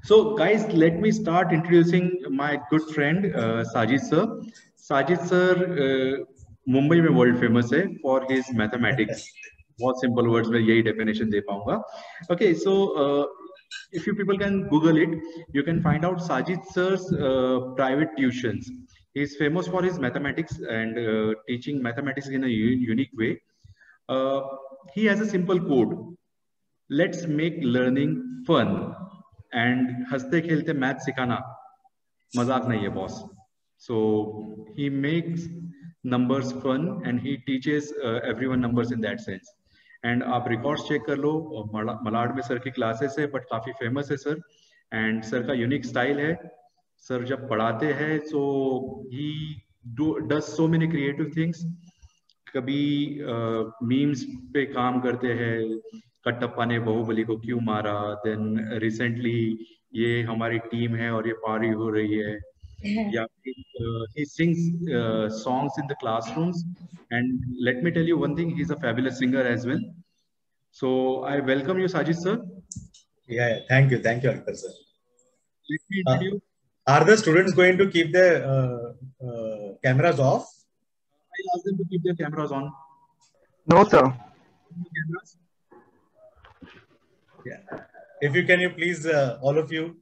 So, guys, let me start introducing my good friend Sajid sir. Sajid sir, Mumbai में world famous है for his mathematics. बहुत simple words में यही definition दे पाऊंगा. Okay, so if you people can Google it, you can find out Sajid sir's private tuitions. He is famous for his mathematics and teaching mathematics in a unique way. Uh, he has a simple code. Let's make learning fun. And हंसते खेलते math सिखाना मजाक नहीं है boss. So he makes numbers fun and he teaches everyone numbers in that sense. And आप records check कर लो, मलाड में सर की क्लासेस है बट काफी फेमस है सर. एंड सर का यूनिक स्टाइल है. सर जब पढ़ाते हैं so he does so many creative things. कभी मीम्स पे काम करते हैं, कटप्पा ने बाहुबली को क्यों मारा. देन रिसेंटली ये हमारी टीम है और ये पारी हो रही है. या he sings songs in the classrooms, and let me tell you one thing, he's a fabulous singer as well. So I welcome you, Sajid sir. Yeah, thank you, Akhtar sir. Let me introduce. Are the students going to keep their cameras off? I ask them to keep their cameras on. No, sir. Cameras? Yeah. If you can, you please, all of you.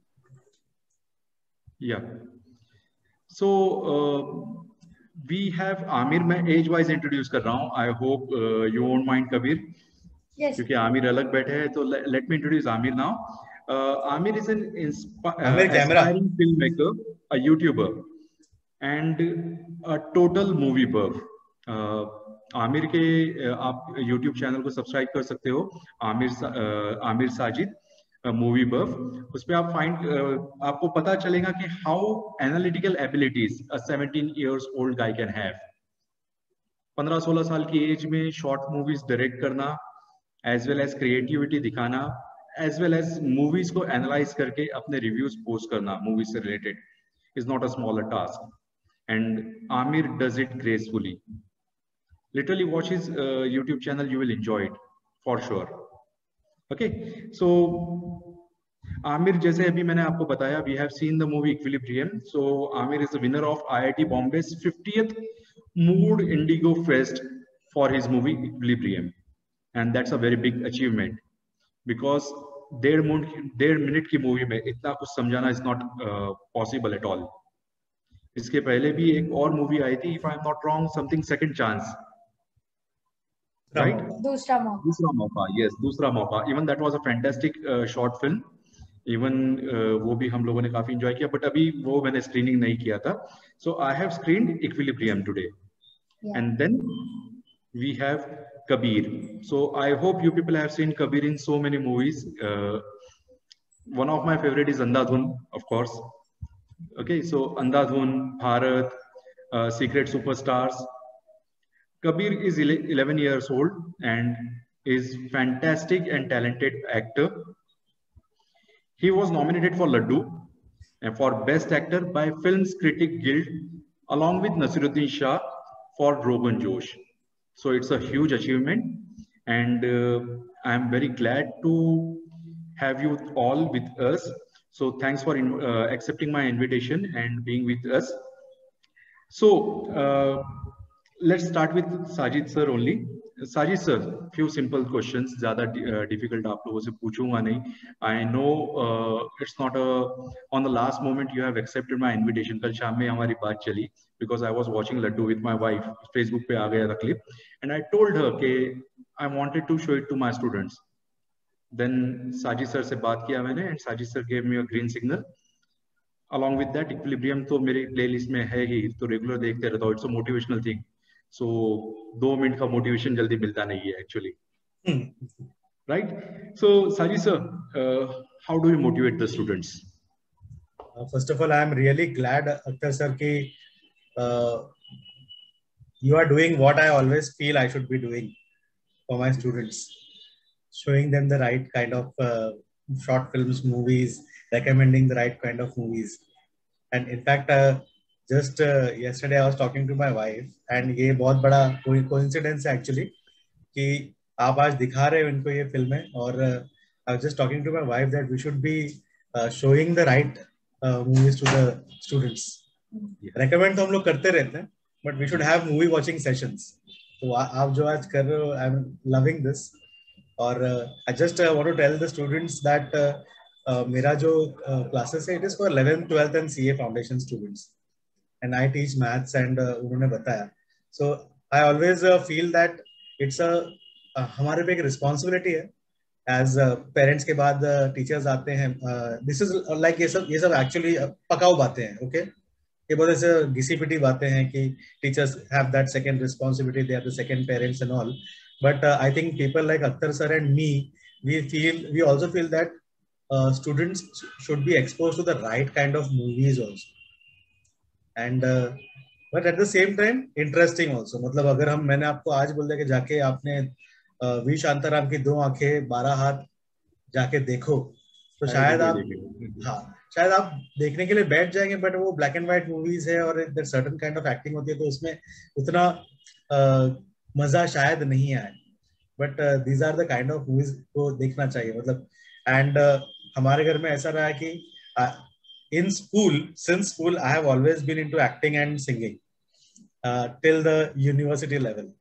Yeah. So we have Amir. मैं age wise introduce कर रहा हूँ. I hope you won't mind, Kabir. Yes. क्योंकि आमिर अलग बैठे हैं, तो let me introduce Amir now. Amir is an aspiring filmmaker, a YouTuber, and a total movie buff. Aamir के आप YouTube चैनल को सब्सक्राइब कर सकते हो, आमिर साजिद मूवी बफ. उस पर आप आपको पता चलेगा कि how analytical abilities a 17 years old guy can have. 15-16 साल की एज में शॉर्ट मूवीज डायरेक्ट करना, एज वेल एज क्रिएटिविटी दिखाना, एज वेल एज मूवीज को एनालाइज करके अपने रिव्यूज पोस्ट करना मूवीज से related, is not a smaller task. And Aamir does it gracefully. Literally watch his YouTube channel, you will enjoy it for sure. Okay, so Amir, जैसे अभी मैंने आपको बताया, we have seen the movie Equilibrium. So Amir is the winner of IIT Bombay's 50th Mood Indigo Fest for his movie Equilibrium, and that's a very big achievement because 1.5 minute की movie में इतना कुछ समझाना is not possible at all. इसके पहले भी एक और मूवी आई थी, if I am not wrong, something Second Chance. Right? दूसरा मौका. Yes, दूसरा मौका. Even that was a fantastic short film. Even वो भी हम लोगों ने काफी enjoy किया, but अभी वो मैंने screening नहीं किया था. So I have screened Equilibrium today. Yeah. And then we have Kabir. So I hope you people have seen Kabir in so many movies. One of my favorite is Andhadhun, of course. Okay, so Andhadhun, Bharat, Secret Superstars. Kabir is 11 years old and is fantastic and talented actor. He was nominated for Laddu and for Best Actor by Films Critic Guild along with Nasiruddin Shah for Rogan Josh. So it's a huge achievement, and I am very glad to have you all with us. So thanks for accepting my invitation and being with us. So let's start with Sajid sir only. Sajid sir, few simple questions. ज़्यादा difficult आप लोगों से पूछूंगा नहीं. I know it's not on the last moment you have accepted my invitation. कल शाम में हमारी बात चली because I was watching Laddu with my wife. Facebook पे आ गया था clip, and I told her कि I wanted to show it to my students. Then Sajid sir से बात किया मैंने, and Sajid sir gave me a green signal. Along with that, Equilibrium तो मेरी playlist में है ही, तो regular देखते रहता हूँ. It's a motivational thing. So 2 minute का मोटिवेशन जल्दी मिलता नहीं है actually. Right? So Sajid sir, how do you motivate the students? First of all, I am really glad, Akhtar sir, ki you are doing what I always feel I should be doing for my students, showing them the right kind of short films, movies, recommending the right kind of movies. And in fact, just yesterday I was talking to my wife, and ये बहुत बड़ा coincidence है actually कि आप आज दिखा रहे हो इनको ये फिल्में. और I was just talking to my wife that we should be showing the right movies to the students. Recommend तो हम लोग करते रहते हैं, but we should have movie watching sessions. तो आप जो आज कर रहे हो, I'm loving this. और I just want to tell the students that मेरा जो classes है, it is for 11th, 12th and CA foundation students, and I teach maths and उन्होंने बताया. So I always feel that it's a हमारे पे एक responsibility है. As parents के बाद टीचर्स आते हैं. दिस इज लाइक ये सब एक्चुअली पकाऊ बातें हैं. ओके, ये बहुत ऐसे घिसी पिटी बातें हैं कि teachers have that second responsibility, they are the second parents and all. But I think people like Akhtar sir and me, we also feel that students should be exposed to the right kind of movies also, and but at the same time interesting also. मतलब अगर मैंने आपको आज बोल दिया कि जाके आपने वी शांताराम की 2 आंखें 12 हाथ जाके देखो, तो शायद आप देखने के लिए बैठ जाएंगे, बट वो ब्लैक एंड व्हाइट मूवीज है और there certain kind of acting होती है, तो उसमें उतना मजा शायद नहीं आए. But these are the kind of movies को देखना चाहिए. मतलब एंड हमारे घर में ऐसा रहा है कि in school, since school I have always been into acting and singing till the university level,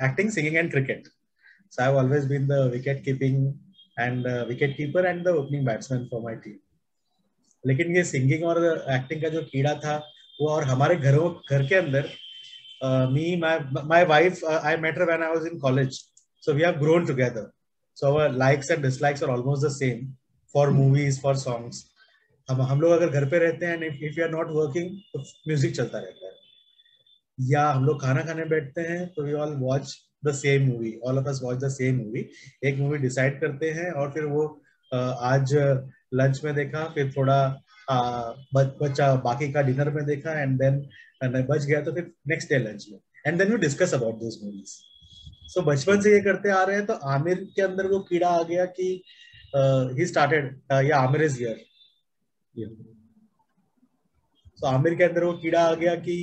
acting, singing and cricket. So I've always been the wicket keeping and wicket keeper and the opening batsman for my team. लेकिन ये singing और acting का जो कीड़ा था वो, और हमारे घर के अंदर my wife, I met her when I was in college, so we have grown together, so our likes and dislikes are almost the same for movies, for songs. हम लोग अगर घर पे रहते हैं and if we are not working तो music चलता रहता है, या हम लोग खाना खाने बैठते हैं तो we all watch the same movie, all of us watch the same movie. एक मूवी डिसाइड करते हैं और फिर वो आज लंच में देखा, फिर थोड़ा बच्चा बाकी का डिनर में देखा, एंड देन बच गया तो फिर नेक्स्ट डे लंच में, and then we discuss about those movies. So बचपन से ये करते आ रहे हैं. तो आमिर के अंदर वो कीड़ा आ गया कि ही स्टार्टेड, या आमिर इज हियर. सो आमिर के अंदर वो कीड़ा आ गया कि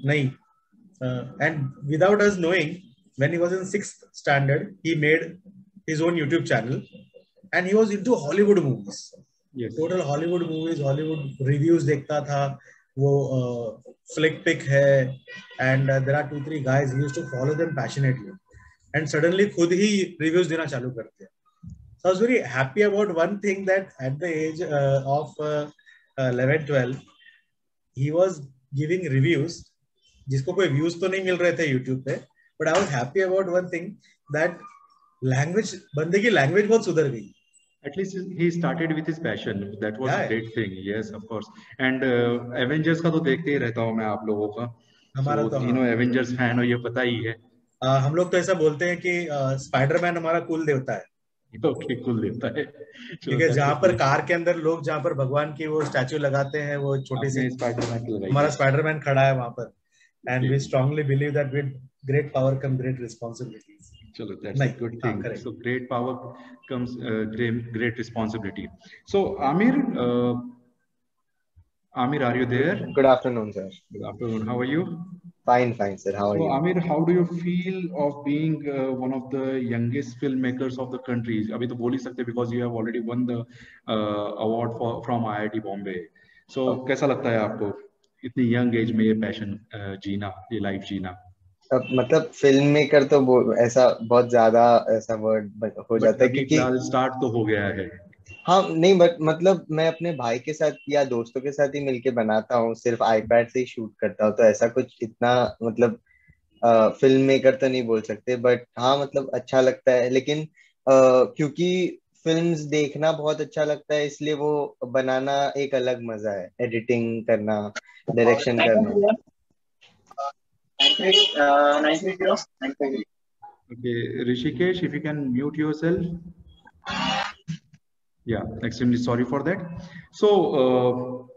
नहीं, and without us knowing, when he was in 6th standard he made his own YouTube channel and he was into Hollywood movies. Yes. Total Hollywood movies, Hollywood reviews देखता था वो, flick pick है, and there are 2-3 guys, he used to follow them passionately, and suddenly खुद ही reviews देना चालू करते हैं. So I was very happy about one thing, that at the age of 11-12 he was giving reviews जिसको कोई views तो नहीं मिल रहे थे यूट्यूब पे, but I was happy about one thing, that language, बंदे की लैंग्वेज बहुत सुधर गई. At least he started with his passion. That was a great thing. Yes, of course. And Avengers का तो देखते ही रहता हूँ मैं आप लोगों का. हमारा तो तीनों Avengers फैन हो, ये पता ही है. हम लोग तो ऐसा बोलते हैं कि स्पाइडरमैन हमारा कुल देवता है. ओके, कुल देवता है. ठीक है, जहाँ पर कार के अंदर लोग जहाँ पर भगवान की वो स्टैचू लगाते हैं, वो छोटी सी स्पाइडरमैन की लगाई, हमारा स्पाइडरमैन खड़ा है वहाँ पर. And we strongly believe that with great power comes great responsibilities. Chalo, that's a good thing. So great power comes great responsibility. So Amir, are you there? Good afternoon, sir. Good afternoon. How are you? Fine, sir. How are you? So Amir, how do you feel of being one of the youngest filmmakers of the country? अभी तो बोल ही सकते because you have already won the award from IIT Bombay. So कैसा लगता है आपको इतनी young age में ये पैशन जीना, ये लाइफ जीना? मतलब फिल्म मेकर तो ऐसा बहुत ज्यादा ऐसा वर्ड हो जाता है क्योंकि स्टार्ट तो हो गया है. हाँ नहीं, बट मतलब मैं अपने भाई के साथ या दोस्तों के साथ ही मिलके बनाता हूँ, सिर्फ आईपैड से ही शूट करता हूँ, तो ऐसा कुछ इतना मतलब फिल्म मेकर तो नहीं बोल सकते, बट हाँ मतलब अच्छा लगता है. लेकिन क्योंकि फिल्म्स देखना बहुत अच्छा लगता है, इसलिए वो बनाना एक अलग मजा है, एडिटिंग करना, डायरेक्शन करना. Okay, Rishikesh, if you can mute yourself. Yeah, extremely sorry for that. So,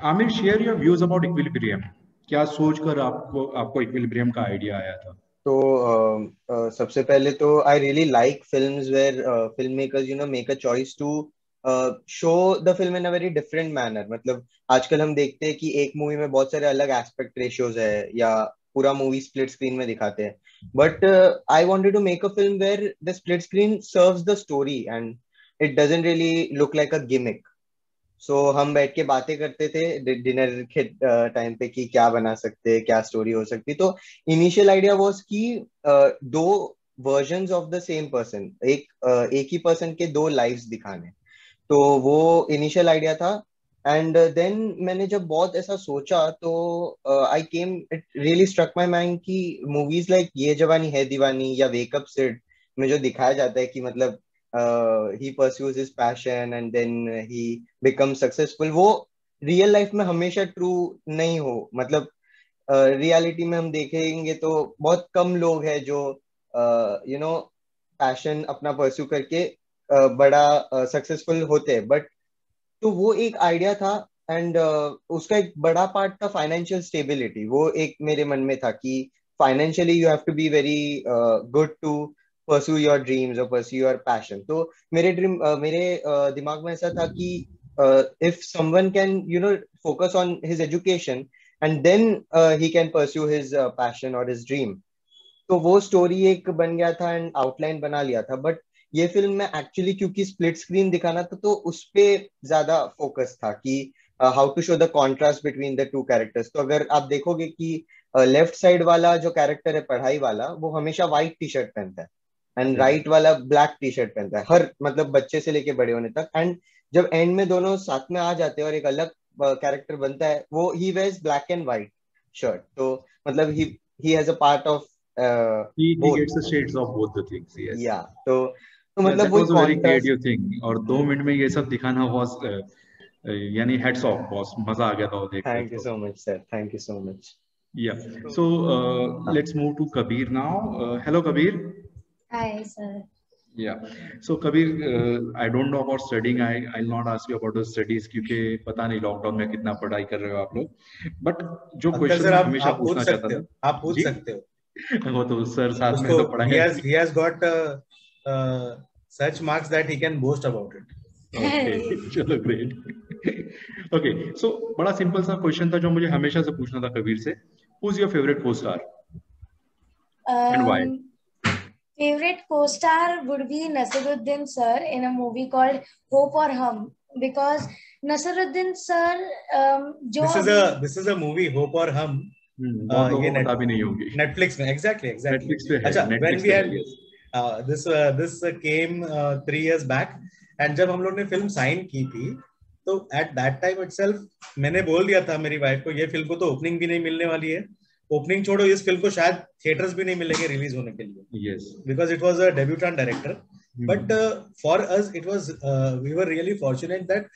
Amir, share your views about equilibrium. क्या सोचकर आपको equilibrium का आइडिया आया था? तो सबसे पहले तो I really like films where film makers make a choice to show the film in a very different manner. मतलब आजकल हम देखते हैं कि एक मूवी में बहुत सारे अलग एस्पेक्ट रेशियोज है या पूरा मूवी स्प्लिट स्क्रीन में दिखाते हैं, but I wanted to make a film where the split screen serves the story and it doesn't really look like a gimmick. So हम बैठ के बातें करते थे डिनर के टाइम पे कि क्या बना सकते हैं, क्या स्टोरी हो सकती। तो इनिशियल आइडिया वाज कि दो versions of the same person, एक ही पर्सन के दो लाइव्स दिखाने। तो वो इनिशियल आइडिया था। एंड देन मैंने जब बहुत ऐसा सोचा तो I came, it really struck my mind कि मूवीज लाइक ये जवानी है दीवानी या वेकअप सिड में जो दिखाया जाता है कि मतलब ही pursues his passion and then he become successful, वो रियल लाइफ में हमेशा ट्रू नहीं हो। मतलब रियलिटी में हम देखेंगे तो बहुत कम लोग हैं जो पैशन अपना परस्यू करके बड़ा सक्सेसफुल होते हैं। बट तो वो एक आइडिया था। एंड उसका एक बड़ा पार्ट था फाइनेंशियल स्टेबिलिटी। वो एक मेरे मन में था कि financially you have to be very good to pursue your dreams और परस्यू योर पैशन। तो मेरे दिमाग में ऐसा था कि if someone can focus on his education and then he can pursue his passion और हिज ड्रीम। तो वो स्टोरी एक बन गया था एंड आउटलाइन बना लिया था। बट ये फिल्म में एक्चुअली क्योंकि स्प्लिट स्क्रीन दिखाना था तो उस पे ज्यादा फोकस था कि how to show the contrast between the two characters. तो अगर आप देखोगे कि लेफ्ट साइड वाला जो कैरेक्टर है पढ़ाई वाला, वो हमेशा व्हाइट टी शर्ट पहनता है एंड राइट वाला ब्लैक टी शर्ट पहनता है, हर मतलब बच्चे से लेके बड़े होने तक। एंड जब एंड में दोनों साथ में आ जाते हैं और एक अलग कैरेक्टर बनता है, वो he wears black and white shirt. तो मतलब he has a part of He both. gets the shades of both the things. Yes. या तो Yeah, मतलब that वो was a very contrast. creative thing. और 2 मिनट में ये सब दिखाना was यानी heads off boss, मजा आ गया था वो देखकर थैंक यू तो। So much sir, thank you so much. Yeah. So let's move to Kabir now. Hello Kabir. Hi, sir. Yeah. So Kabir, I don't know about studying. I'll not ask you about the studies क्योंकि पता नहीं lockdown में कितना पढ़ाई कर रहे हो आप लोग। बट जो अंकल क्वेश्चन सर, मैं आप हमेशा आप पूछ पूछना चाहता सकते हो, था। आप पूछ जी। सकते हो वो तो सर साथ में उसको। तो पढ़ाई। he has got such marks that he can boast about it. Okay चलो ग्रेट। ओके सो बड़ा सिंपल सा क्वेश्चन था जो मुझे हमेशा से पूछना था कबीर से। हु इज योर फेवरेट को star and why? Favorite co-star would be Naseeruddin sir in a movie called Hope or Hum, because Naseeruddin sir जो This is a movie, Hope or Hum. बहुत लोगों ये को पता भी नहीं होगी। नेटफ्लिक्स में exactly. नेटफ्लिक्स पे है, अच्छा, when नेटफ्लिक्स we पे had है। Yes this came 3 years back, and जब हम लोग ने फिल्म साइन की थी तो at that time itself मैंने बोल दिया था मेरी वाइफ को, ये फिल्म को तो ओपनिंग भी नहीं मिलने वाली है। ओपनिंग छोड़ो, इस फिल्म को शायद थिएटर्स भी नहीं मिलेंगे रिलीज होने के लिए। Yes Because it was a debutant director. But for us, it was we were really fortunate that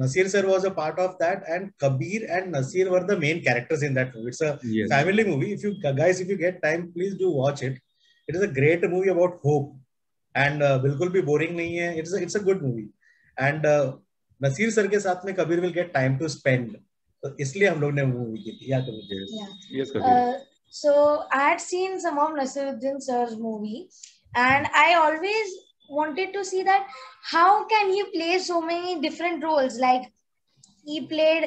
Nasir sir was a part of that, and Kabir and Nasir were the main characters in that movie. It's a Yes. family movie. If you get time, please do watch it. It is a great movie about hope, and बिल्कुल भी boring नहीं है. It's a good movie, and Nasir sir के साथ में Kabir will get time to spend. तो इसलिए हम लोग ने मूवी की थी। या Kabir? Yes Kabir. So I had seen some of Naseeruddin sir's movie, and I always wanted to see that how can he play so many different roles. Like he played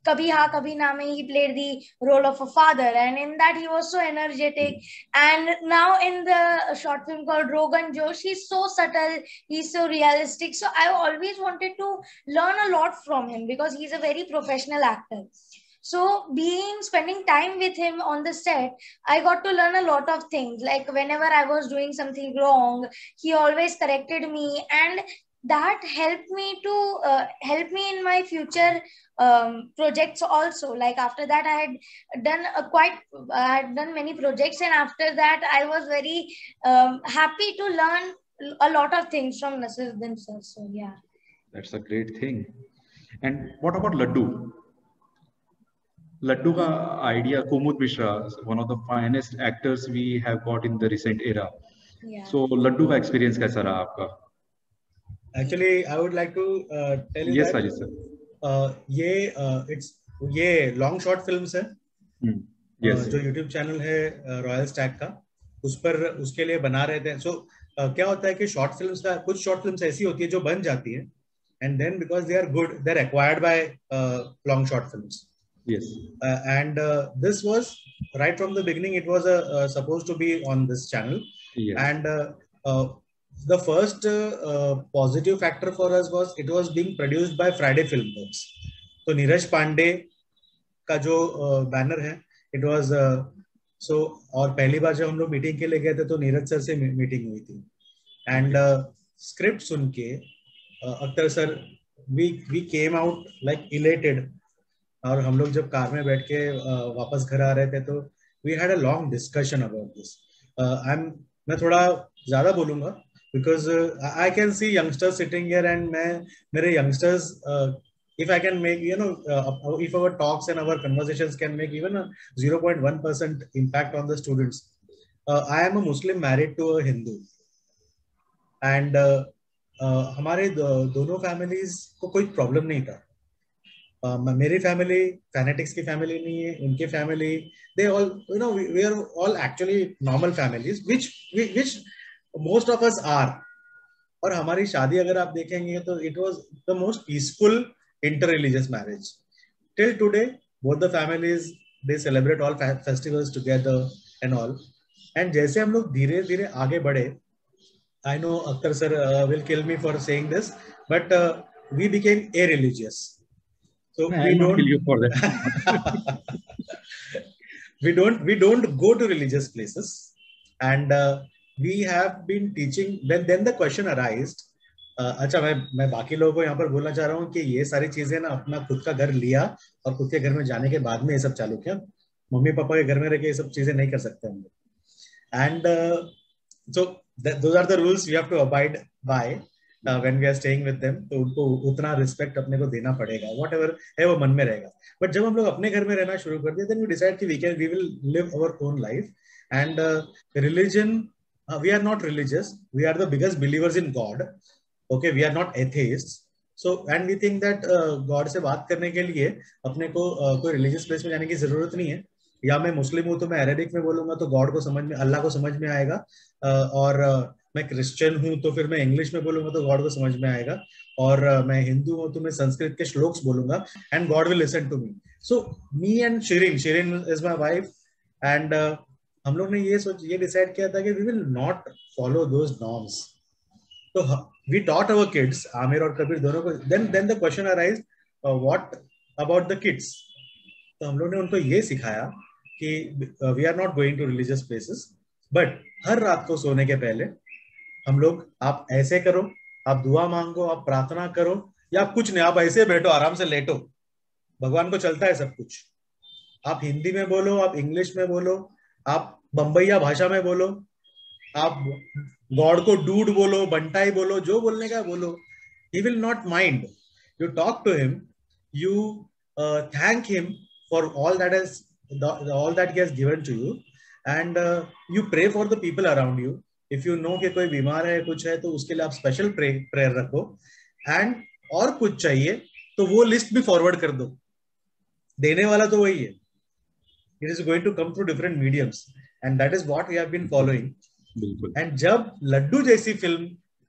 Kabhi Ha Kabhi Na mein he played the role of a father, and in that he was so energetic. And now in the short film called Rogan Josh, he's so subtle, he's so realistic. So I always wanted to learn a lot from him because he's a very professional actor. So spending time with him on the set, I got to learn a lot of things. Like whenever I was doing something wrong, he always corrected me, and that helped me to help me in my future projects also. Like after that I had done I had done many projects, and after that I was very happy to learn a lot of things from Naseeruddin sir. So yeah, that's a great thing. And what about Laddu? Laddu ka idea, Kumud Mishra, one of the finest actors we have got in the recent era. yeah. So Laddu ka experience kaisa raha aapka? Actually, I would like to tell you Yes, that Rajesh sir. ये long short films है। Yes. जो YouTube channel है royal stack का, उस पर उसके लिए बना रहे थे। सो क्या होता है कि शॉर्ट फिल्म्स का, कुछ शॉर्ट फिल्म्स ऐसी होती है जो बन जाती है, and then because they are good they are acquired by long short films. Yes. And this was right from the beginning. It was supposed to be on this channel. Yes. And the first positive factor for us was it was being produced by Friday Filmworks. तो नीरज पांडे का जो banner है, it was so, और पहली बार जब हम लोग meeting के लिए गए थे तो नीरज सर से मीटिंग हुई थी, एंड स्क्रिप्ट सुन के Akhtar sir, we came out like elated, और हम लोग जब कार में बैठ के वापस घर आ रहे थे तो we had a long discussion about this. मैं थोड़ा ज्यादा बोलूंगा because I can see youngsters sitting here, and मैं मेरे youngsters, if I can make, if our talks and our conversations can make even a 0.1% impact on the students. I am a Muslim married to a Hindu, and हमारे दोनों families को कोई problem नहीं था. मेरी family fanatics की family नहीं है, उनकी family, they all, we are all actually normal families, which most of us are. और हमारी शादी अगर आप देखेंगे तो it was the most peaceful inter-religious marriage. Till today, both the families, they celebrate all festivals together and all. And जैसे हम लोग धीरे धीरे आगे बढ़े, I know Akhtar sir will kill me for saying this, but we became a-religious. So we don't kill you for that. we don't go to religious places, and we have been teaching. Then the question arised. अच्छा, मैं बाकी लोगों को यहाँ पर बोलना चाह रहा हूँ कि ये सारी चीजें ना अपना खुद का घर लिया और खुद के घर में जाने के बाद में ये सब चालू किया. मम्मी पापा के घर में रह के ये सब चीजें नहीं कर सकते हम लोग. And so those are the rules we have to abide by when we are staying with them. तो उनको उतना रिस्पेक्ट अपने को देना पड़ेगा, whatever है वो मन में रहेगा. बट जब हम लोग अपने घर में रहना शुरू कर दिए, then we decide कि we will live our own life. And religion, we are not religious, we are the biggest believers in God. Okay, we are not atheists. So and we think that God से बात करने के लिए अपने को कोई religious place में जाने की जरूरत नहीं है. या मैं मुस्लिम हूँ तो मैं अरेबिक में बोलूंगा तो गॉड को समझ में, अल्लाह को समझ में आएगा, और मैं क्रिश्चियन हूँ तो फिर मैं इंग्लिश में बोलूंगा तो गॉड को समझ में आएगा, और मैं हिंदू हूँ तो मैं संस्कृत के श्लोक्स बोलूंगा, and God will listen to me. So me and Shirin is my wife, and हम लोग ने ये डिसाइड किया था कि we will not follow those norms. तो we taught our kids, Aamir और कबीर दोनों को. Then the question arise, what about the kids. तो हम लोग ने उनको ये सिखाया कि we are not going to religious places, but हर रात को सोने के पहले हम लोग, आप ऐसे करो, आप दुआ मांगो, आप प्रार्थना करो, या आप कुछ नहीं, आप ऐसे बैठो, आराम से लेटो, भगवान को चलता है सब कुछ. आप हिंदी में बोलो, आप इंग्लिश में बोलो, आप बम्बईया भाषा में बोलो, आप गॉड को डूड बोलो, बंटाई बोलो, जो बोलने का बोलो, he will not mind. You talk to him, you thank him for all that he has given to you, and you pray for the people around you. If you know कि कोई बीमार है, कुछ है, तो उसके लिए आप स्पेशल प्रेयर रखो, एंड और कुछ चाहिए तो वो लिस्ट भी फॉरवर्ड कर दो. देने वाला तो वही है. It is going to come through different mediums, and that is what we have been following. And जब लड्डू जैसी फिल्म,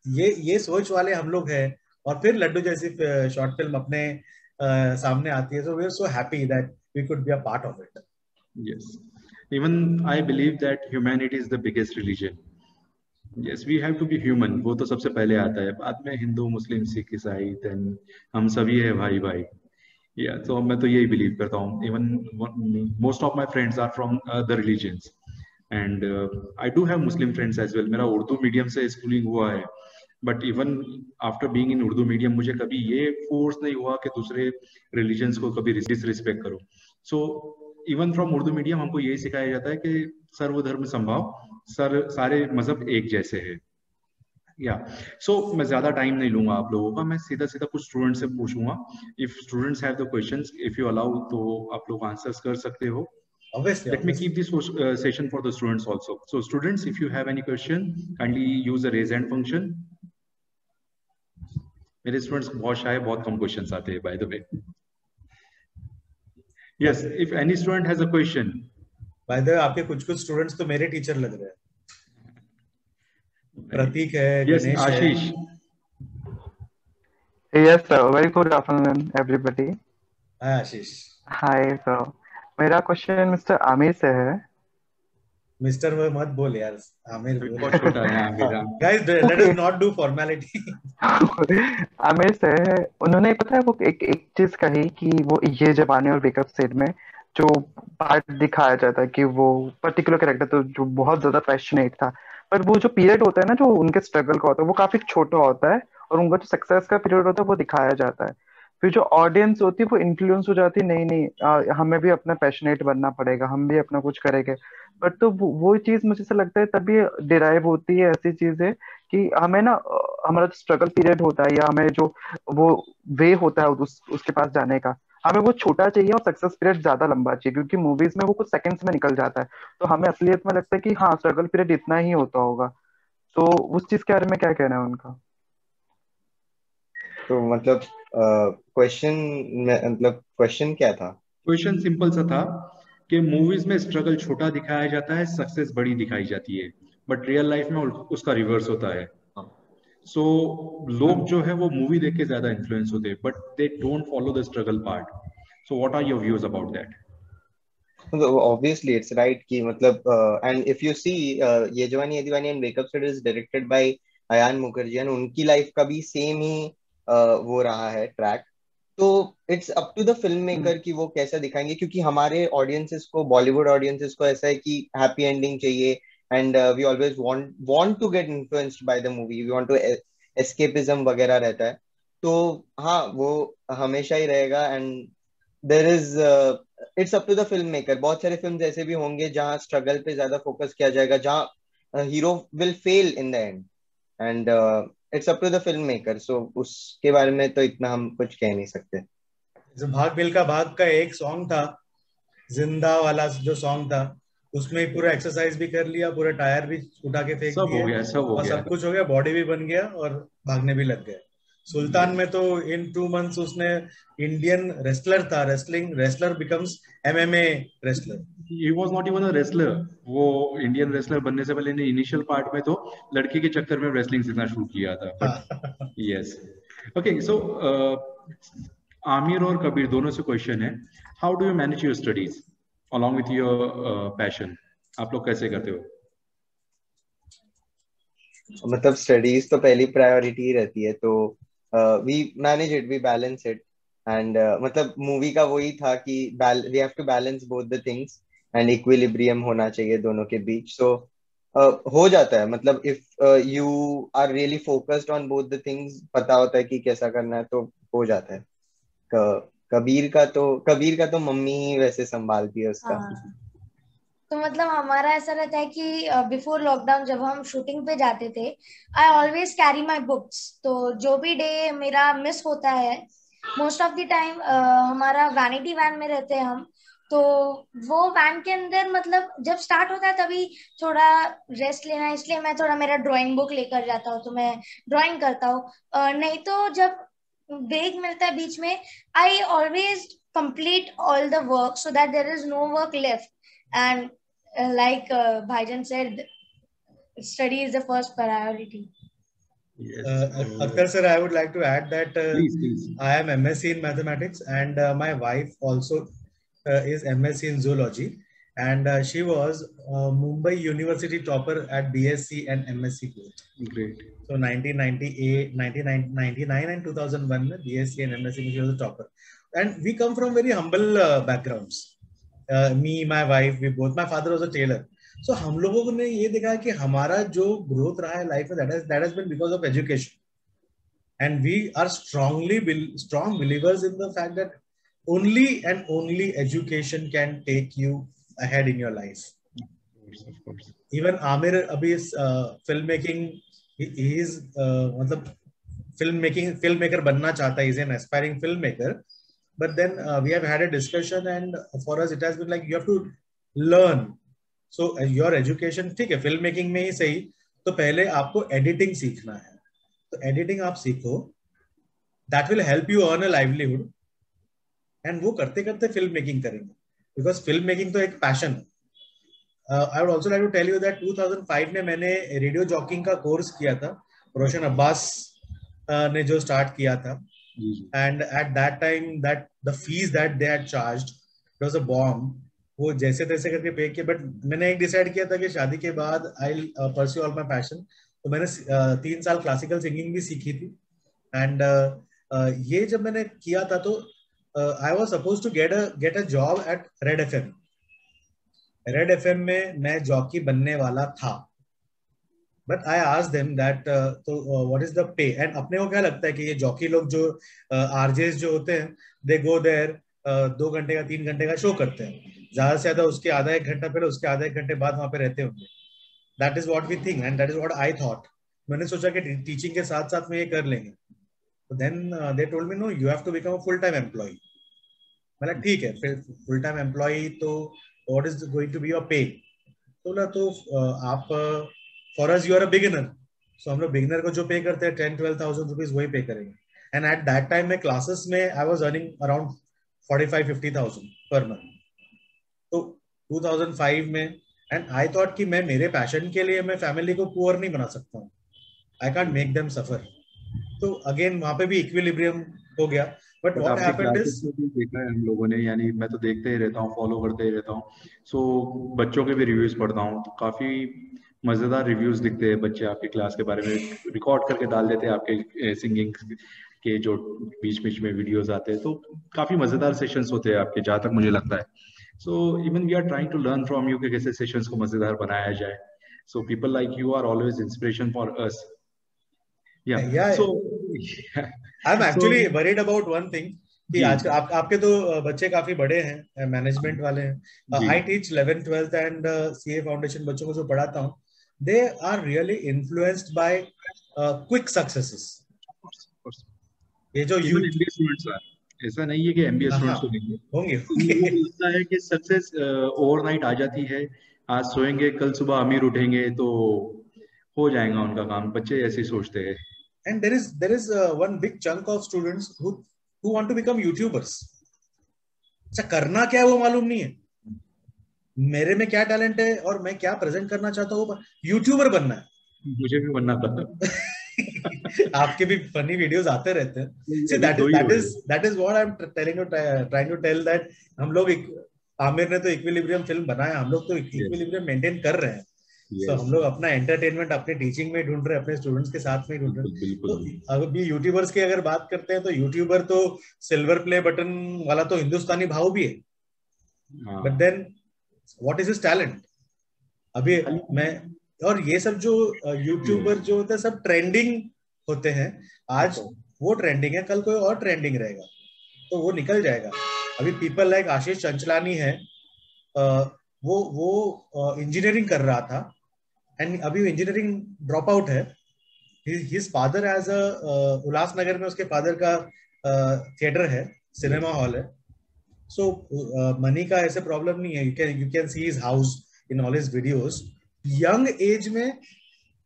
ये सोच वाले हम लोग हैं, और फिर लड्डू जैसी शॉर्ट फिल्म अपने सामने आती है, so we are so happy that we could be a part of it. Yes, even I believe that humanity is the biggest religion. Yes, we have to be human. वो तो सबसे पहले आता है, बाद में हिंदू, मुस्लिम, सिख, ईसाई, then हम सभी है भाई भाई. Yeah, so मैं तो यही बिलीव करता हूँ. Even most of my friends are from other religions. And I do have Muslim friends as well. मेरा उर्दू मीडियम से स्कूलिंग हुआ है, but even after being in Urdu medium मुझे कभी ये फोर्स नहीं हुआ कि दूसरे रिलीजन्स को कभी डिसरिस्पेक्ट करो. So even from Urdu medium हमको यही सिखाया जाता है कि सर्वधर्म संभाव, सारे मजहब एक जैसे है. या सो मैं ज्यादा टाइम नहीं लूंगा आप लोगों का, मैं सीधा सीधा कुछ स्टूडेंट से पूछूंगा. If students have the questions, if you allow, तो आप लोग आंसर्स कर सकते हो. Obviously, let me keep this session for the students also. So students, if you have any question, kindly use the raise hand function. मेरे students बहुत शाय, बहुत कम questions आते हैं, by the way. Yes, if any student has a question. By the way, आपके कुछ students तो मेरे teacher लग रहे हैं. प्रतीक है, yes, गणेश आशीष. Yes sir, very good afternoon everybody. Hi आशीष. Hi sir. मेरा क्वेश्चन मिस्टर आमिर से है. मिस्टर वो मत बोल यार, आमिर बोल। बहुत छोटा है Aamir. Guys, let us not do formality. Aamir से उन्होंने पता है वो एक एक चीज कही कि वो ये जवानी और वेकअप सेट में जो पार्ट दिखाया जाता है कि वो पर्टिकुलर कैरेक्टर तो जो बहुत ज्यादा पैशनेट था, पर वो जो पीरियड होता है ना जो उनके स्ट्रगल का होता है वो काफी छोटा होता है, और उनका जो सक्सेस का पीरियड होता है वो दिखाया जाता है। फिर जो ऑडियंस होती है वो इन्फ्लुएंस हो जाती है, नहीं नहीं हमें भी अपना पैशनेट बनना पड़ेगा, हम भी अपना कुछ करेंगे। बट तो वो चीज मुझे ऐसा लगता है तभी डिराइव होती है ऐसी चीजें कि हमें ना हमारा जो स्ट्रगल पीरियड होता है या हमें जो वो वे होता है उसके पास जाने का, हमें वो छोटा चाहिए और सक्सेस पीरियड ज्यादा लंबा चाहिए, क्योंकि मूवीज में वो कुछ सेकंड्स में निकल जाता है। तो हमें असलियत में लगता है कि हाँ स्ट्रगल पीरियड इतना ही होता होगा। तो उस चीज के बारे में क्या कहना है उनका? तो मतलब क्वेश्चन, मतलब क्वेश्चन क्या था? क्वेश्चन सिंपल सा था कि मूवीज में स्ट्रगल छोटा दिखाया जाता है, सक्सेस बड़ी दिखाई जाती है, बट रियल लाइफ में उसका रिवर्स होता है। सो लोग जो है वो मूवी देख के ज्यादा इन्फ्लुएंस होते हैं, but they don't follow the struggle part. So what are your views about that? Obviously it's right कि मतलब and if you see Yeh Jawaani Hai Deewani and Wake Up Sid is directed by Ayan Mukherjee, and उनकी life का भी same ही वो रहा है track. तो it's up to the film maker कि वो कैसा दिखाएंगे, क्योंकि हमारे ऑडियंसेस को, बॉलीवुड ऑडियंसेस को ऐसा है कि हैप्पी एंडिंग चाहिए, and we always want to get influenced by the movie, we want to escapism वगैरह रहता है। तो हाँ वो हमेशा ही रहेगा, and there is it's up to the film maker. बहुत सारे फिल्म ऐसे भी होंगे जहाँ स्ट्रगल पे ज्यादा फोकस किया जाएगा, जहाँ hero will fail in the end, and it's up to the film maker. So उसके बारे में तो इतना हम कुछ कह नहीं सकते। जो भाग मिल्खा भाग का एक सॉन्ग था, जिंदा वाला जो सॉन्ग था, उसमें पूरा एक्सरसाइज भी कर लिया, पूरा टायर भी उठा के फेंक सब हो दिए, गया, सब हो और गया। सब कुछ हो गया, बॉडी भी बन गया और भागने भी लग गए। सुल्तान में तो इन 2 months उसने, इंडियन रेसलर था, wrestler becomes MMA wrestler. He was not even a wrestler. वो इंडियन रेसलर बनने से पहले ने इनिशियल पार्ट में तो लड़की के चक्कर में रेसलिंग सीखना शुरू किया था, बट यस। ओके, सो आमिर और कबीर दोनों से क्वेश्चन है, how do you manage your studies along with your passion? आप लोग कैसे करते हो? मतलब स्टडीज तो पहली प्रायोरिटी ही रहती है, तो we manage it, we balance it, and मतलब मूवी का वही था कि we have to balance both the things, and equilibrium होना चाहिए दोनों के बीच। सो हो जाता है, मतलब if you are really focused on both the things, पता होता है कि कैसा करना है, तो हो जाता है। कबीर का तो मम्मी ही वैसे संभालती है उसका। हाँ, तो मतलब हमारा ऐसा रहता है कि बिफोर लॉकडाउन जब हम शूटिंग पे जाते थे, I always carry my books. तो जो भी डे मेरा मिस होता है, मोस्ट ऑफ द टाइम हमारा वैनिटी वैन में रहते हैं हम, तो वो वैन के अंदर मतलब जब स्टार्ट होता है तभी थोड़ा रेस्ट लेना है, इसलिए मैं थोड़ा मेरा ड्राइंग बुक लेकर जाता हूँ, तो मैं ड्राइंग करता हूँ। नहीं तो जब ब्रेक मिलता है बीच में, I always complete all the work so that there is no work left. And like Bhaijan said, study is the first priority. Yes. Akhtar sir, I would like to add that Please. I am MSc in mathematics, and my wife also is MSc in zoology, and she was Mumbai University topper at BSc and MSc both. Great. So 1998, 1999 and 2001 BSc and MSc she was a topper, and we come from very humble backgrounds. Me, my wife, we both. My father was a tailor. So हम लोगों ने ये देखा कि हमारा जो growth रहा है लाइफ में, that has been because of education, and we are strong believers in the fact that only and only education can take you ahead in your life. Of course. Even Amir अभी film making, he is मतलब filmmaker बनना चाहता है, he is an aspiring filmmaker. But then we have had a discussion, and for us it has been like you have to learn. So your education, ठीक है, film making में ही सही, तो पहले आपको एडिटिंग सीखना है, तो एडिटिंग आप सीखो, that will help you earn a livelihood, and वो करते करते फिल्म मेकिंग करेंगे, because फिल्म मेकिंग तो एक पैशन है। I would also like to tell you that 2005 में मैंने रेडियो जॉकिंग का कोर्स किया था, रोशन अब्बास ने जो स्टार्ट किया था, and at that time that the fees that they had charged, it was a bomb. वो जैसे तैसे करके पे किया, बट मैंने एक डिसाइड किया था कि शादी के बाद आई परस्यू ऑल माय पैशन। तो मैंने 3 साल क्लासिकल सिंगिंग भी सीखी थी। एंड ये जब मैंने किया था तो I was suppose to get a job at Red FM. Red FM में मैं जॉकी बनने वाला था, but I asked them that तो व्हाट इज द पे। एंड अपने को क्या लगता है कि ये जॉकी लोग जो आरजेस जो होते हैं, दे गो देयर 2 घंटे का 3 घंटे का शो करते हैं, ज्यादा से ज्यादा उसके आधा एक घंटा पहले उसके आधा एक घंटे बाद वहां पे रहते होंगे। That is what we think and that is what I thought. मैंने सोचा कि टीचिंग के साथ साथ में ये कर लेंगे। तो then they told me no you have to become a full time employ. मतलब ठीक है, फिर फुल टाइम एम्प्लॉय तो what is going to be your pay. तो बोला तो आप for us you are a beginner, so हम लोग बिगिनर को जो पे करते हैं 10-12,000 रुपीज वही पे करेंगे। एंड एट दैट टाइम में क्लासेस में I was earning around 45-50,000 per month. तो 2005 में, एंड आई थॉट कि मैं मेरे पैशन के लिए मैं फैमिली को पुअर नहीं बना सकता हूँ, आई कांट मेक देम सफर। तो अगेन वहां पे भी इक्विलिब्रियम हो गया। बट बट व्हाट आपके हैपेंड क्लासेस इज, में भी देखा है हम लोगों ने, यानी मैं तो देखते ही रहता हूँ, फॉलो करते ही रहता हूँ। सो बच्चों के भी रिव्यूज पढ़ता हूँ, तो काफी मजेदार रिव्यूज दिखते हैं। बच्चे आपकी क्लास के बारे में रिकॉर्ड करके डाल देते हैं, आपके सिंगिंग के जो बीच बीच में वीडियोस आते हैं, तो काफी मजेदार सेशंस होते हैं आपके, जहाँ तक मुझे लगता है। So even we are trying to learn from you कि कैसे सेशंस को मजेदार बनाया जाए। So people like you are always inspiration for us. या या so I am so actually worried about one thing कि जी आज आपके तो बच्चे काफी बड़े हैं, मैनेजमेंट वाले हैं। जी I teach 11th 12th and CA foundation बच्चों को जो पढ़ाता हूँ, they are really influenced by quick successes. ये जो even youth, MBA students are, ऐसा नहीं है कि एमबीए हाँ स्टूडेंट्स को नहीं है। होंगे उनको होंगे लगता है कि सक्सेस ओवरनाइट आ जाती है, आज सोएंगे कल सुबह अमीर उठेंगे तो हो जाएगा उनका काम। बच्चे ऐसे ही सोचते हैं। And there is one big chunk of students who want to become YouTubers. अच्छा, करना क्या है वो मालूम नहीं है, मेरे में क्या टैलेंट है और मैं क्या प्रेजेंट करना चाहता हूँ, यूट्यूबर बनना है। मुझे भी बनना था। आपके भी फनी वीडियोस आते रहते हैं। सी अभी दो ही हो रहे that is what I am trying to tell that हम लोग आमिर ने तो इक्विलिब्रियम फिल्म बनाया, हम लोग तो यस इक्विलिब्रियम मेंटेन कर रहे हैं। सो यस हम लोग अपना एंटरटेनमेंट अपने टीचिंग में ढूंढ रहे हैं, अपने स्टूडेंट्स के साथ में ढूंढ रहे बिल्कुल हैं। बिल्कुल। तो अभी यूट्यूबर्स की अगर बात करते हैं तो यूट्यूबर तो सिल्वर प्ले बटन वाला तो हिंदुस्तानी भाव भी है, बट हाँ then what is his talent अभी। खाली मैं और ये सब जो यूट्यूबर जो होते हैं सब ट्रेंडिंग होते हैं। आज वो ट्रेंडिंग है, कल कोई और ट्रेंडिंग रहेगा तो वो निकल जाएगा। अभी पीपल लाइक आशीष चंचलानी है, वो इंजीनियरिंग कर रहा था एंड अभी इंजीनियरिंग ड्रॉप आउट है। His father as a Ulhasnagar में उसके फादर का थिएटर है, सिनेमा हॉल है। सो मनी का ऐसे प्रॉब्लम नहीं है, you can see his house in all his videos. Young age में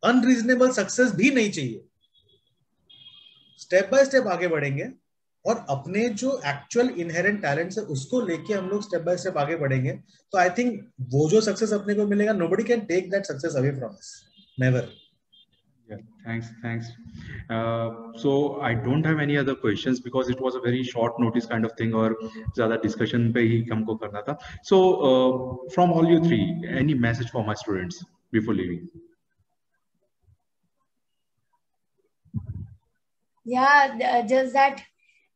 अनरीजनेबल सक्सेस भी नहीं चाहिए, स्टेप बाय स्टेप आगे बढ़ेंगे और अपने जो एक्चुअल इनहेरेंट टैलेंट्स है उसको लेके हम लोग स्टेप बाय स्टेप आगे बढ़ेंगे। तो आई थिंक वो जो सक्सेस अपने को मिलेगा, nobody can take that success away from us, never. Yeah, thanks. So I don't have any other questions because it was a very short notice kind of thing, और ज़्यादा discussion पे ही हमको करना था. So from all you three, any message for my students before leaving? Yeah, just that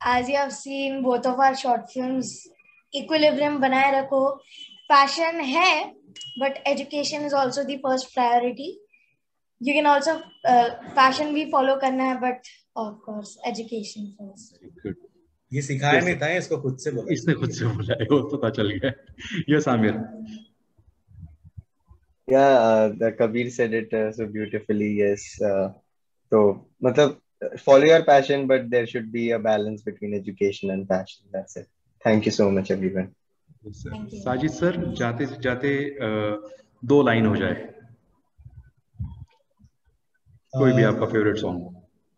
as you have seen both of our short films, equilibrium बनाए रखो, passion है, but education is also the first priority. You can also passion भी follow करना है, but of course education first. Very good. ये सिखाया Yes, नहीं था, इसको खुद से बोला। इसने खुद से बोला है, वो तो पता चल गया. Yes, Amir. Yeah, the Kabir said it so beautifully. Yes. So, मतलब follow your passion, but there should be a balance between education and passion. That's it. Thank you so much, everyone. Yes, sir. Thank you. Sajid sir, जाते जाते 2 line हो जाए, कोई भी आपका favourite song.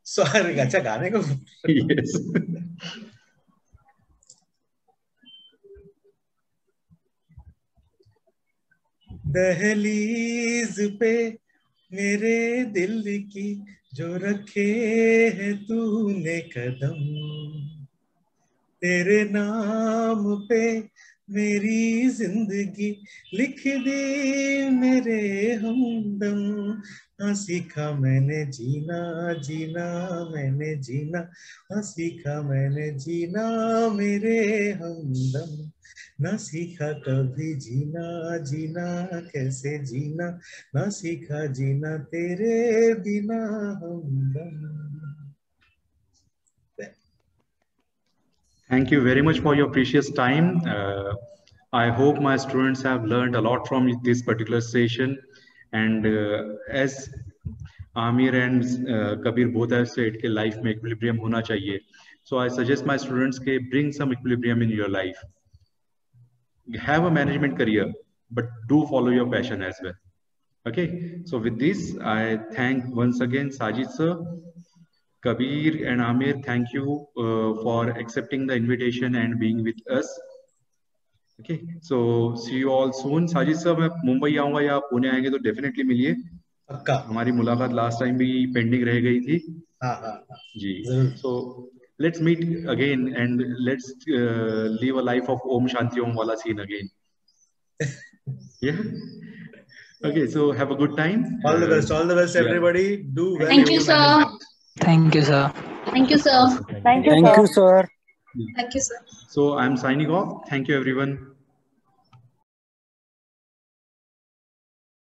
Sorry, अच्छा गाने को Yes. दहलीज पे मेरे दिल की जो रखे है तूने कदम, तेरे नाम पे मेरी जिंदगी लिख दी मेरे हमदम, हाँ सीखा मैंने जीना जीना मैंने जीना, हाँ सीखा मैंने जीना मेरे हमदम, ना सीखा कभी जीना जीना कैसे जीना, ना सीखा जीना तेरे बिना हमदम. Thank you very much for your precious time. I hope my students have learned a lot from this particular session. And as Amir and Kabir both have said, कि life में equilibrium होना चाहिए. So I suggest my students के bring some equilibrium in your life. Have a management career, but do follow your passion as well. Okay. So with this, I thank once again Sajid sir, Kabir and Amir, thank you for accepting the invitation and being with us. Okay, so see you all soon. Sajid sir, मैं मुंबई आऊँगा या पुणे आएंगे तो definitely मिलिए. पक्का. हमारी मुलाकात last time भी pending रह गई थी. हाँ. जी. So let's meet again and let's live a life of Om Shanti Om wala scene again. Yeah. Okay, so have a good time. All the best, everybody. Do well. Thank you, sir. Thank you, sir. Thank you, sir. Thank you, sir. Thank you, sir. So I'm signing off. Thank you, everyone.